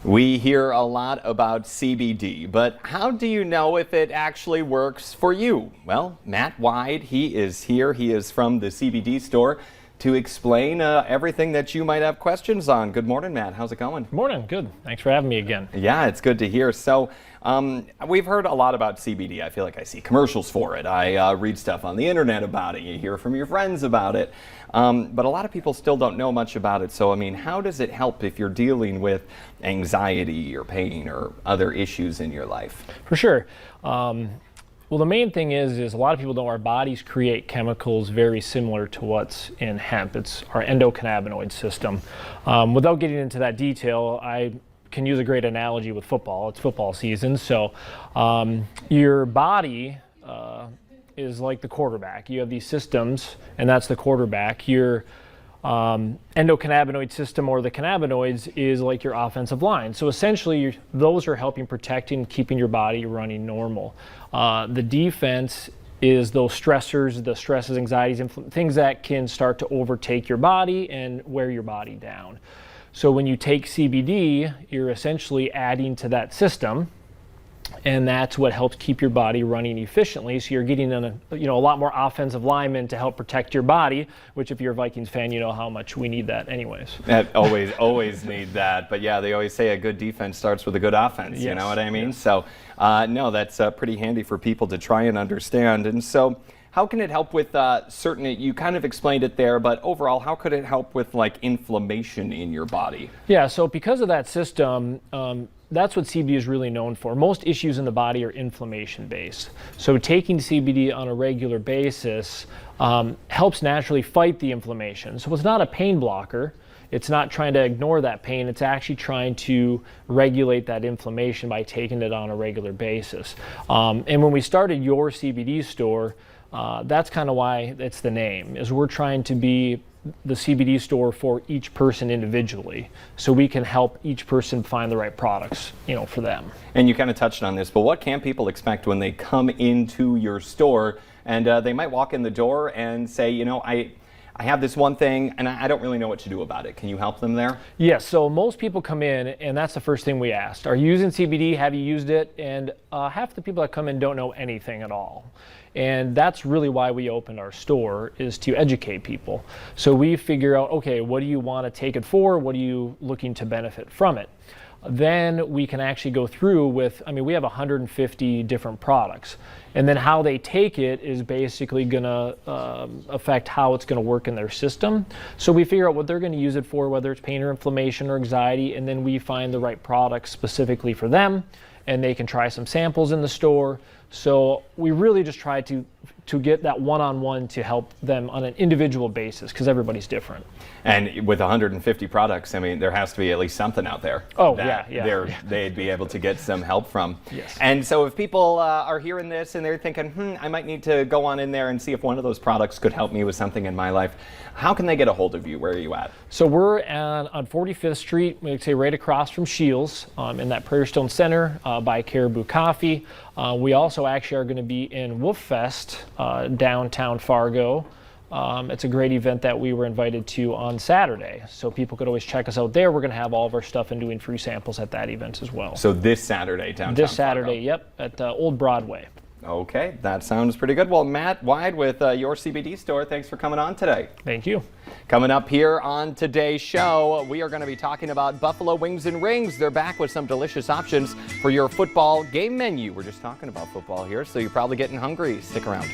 We hear a lot about CBD, but how do you know if it actually works for you? Well, Matt Wide, he is here. He is from the CBD store to explain everything that you might have questions on. Good morning, Matt. How's it going? Morning. Good. Thanks for having me again. Yeah, it's good to hear. So we've heard a lot about CBD. I feel like I see commercials for it. I read stuff on the internet about it. You hear from your friends about it. But a lot of people still don't know much about it. So, I mean, how does it help if you're dealing with anxiety or pain or other issues in your life? For sure. Well, the main thing is a lot of people know our bodies create chemicals very similar to what's in hemp. It's our endocannabinoid system. Without getting into that detail, I can use a great analogy with football. It's football season, so your body is like the quarterback. You have these systems, and that's the quarterback. Your endocannabinoid system, or the cannabinoids, is like your offensive line. So essentially, those are helping protect and keeping your body running normal. The defense is those stressors, the stresses, anxieties, things that can start to overtake your body and wear your body down. So when you take CBD, you're essentially adding to that system, and that's what helps keep your body running efficiently. So you're getting a lot more offensive linemen to help protect your body, which if you're a Vikings fan, you know how much we need that anyways. That always need that. But yeah, they always say a good defense starts with a good offense. Yes. You know what I mean? Yes. So no, that's pretty handy for people to try and understand. And so how can it help with certain, you kind of explained it there, but overall, how could it help with like inflammation in your body? Yeah, so because of that system, that's what CBD is really known for. Most issues in the body are inflammation based. So taking CBD on a regular basis helps naturally fight the inflammation. So it's not a pain blocker. It's not trying to ignore that pain. It's actually trying to regulate that inflammation by taking it on a regular basis. And when we started Your CBD store, that's kind of why it's the name, is we're trying to be the CBD store for each person individually, so we can help each person find the right products, for them. And you kind of touched on this, but what can people expect when they come into your store and they might walk in the door and say, I have this one thing and I don't really know what to do about it. Can you help them there? Yes, so most people come in and that's the first thing we asked. Are you using CBD? Have you used it? And half the people that come in don't know anything at all. And that's really why we opened our store, is to educate people. So we figure out, okay, what do you want to take it for? What are you looking to benefit from it? Then we can actually go through with, we have 150 different products. And then how they take it is basically going to affect how it's going to work in their system. So we figure out what they're going to use it for, whether it's pain or inflammation or anxiety, and then we find the right products specifically for them, and they can try some samples in the store. So we really just try to get that one-on-one to help them on an individual basis, because everybody's different. And with 150 products, there has to be at least something out there. Oh, that they'd be able to get some help from. Yes. And so if people are hearing this and they're thinking, I might need to go on in there and see if one of those products could help me with something in my life, how can they get a hold of you? Where are you at? So we're on 45th Street, we'd say right across from Shields, in that Prairie Stone Center by Caribou Coffee. We also actually are going to be in Wolf Fest, downtown Fargo. It's a great event that we were invited to on Saturday, so people could always check us out there. We're going to have all of our stuff and doing free samples at that event as well. So this Saturday, downtown This Saturday, Fargo. Yep, at Old Broadway. Okay, that sounds pretty good. Well, Matt Wide with Your CBD store, thanks for coming on today. Thank you. Coming up here on today's show, we are going to be talking about Buffalo Wings and Rings. They're back with some delicious options for your football game menu. We're just talking about football here, so you're probably getting hungry. Stick around.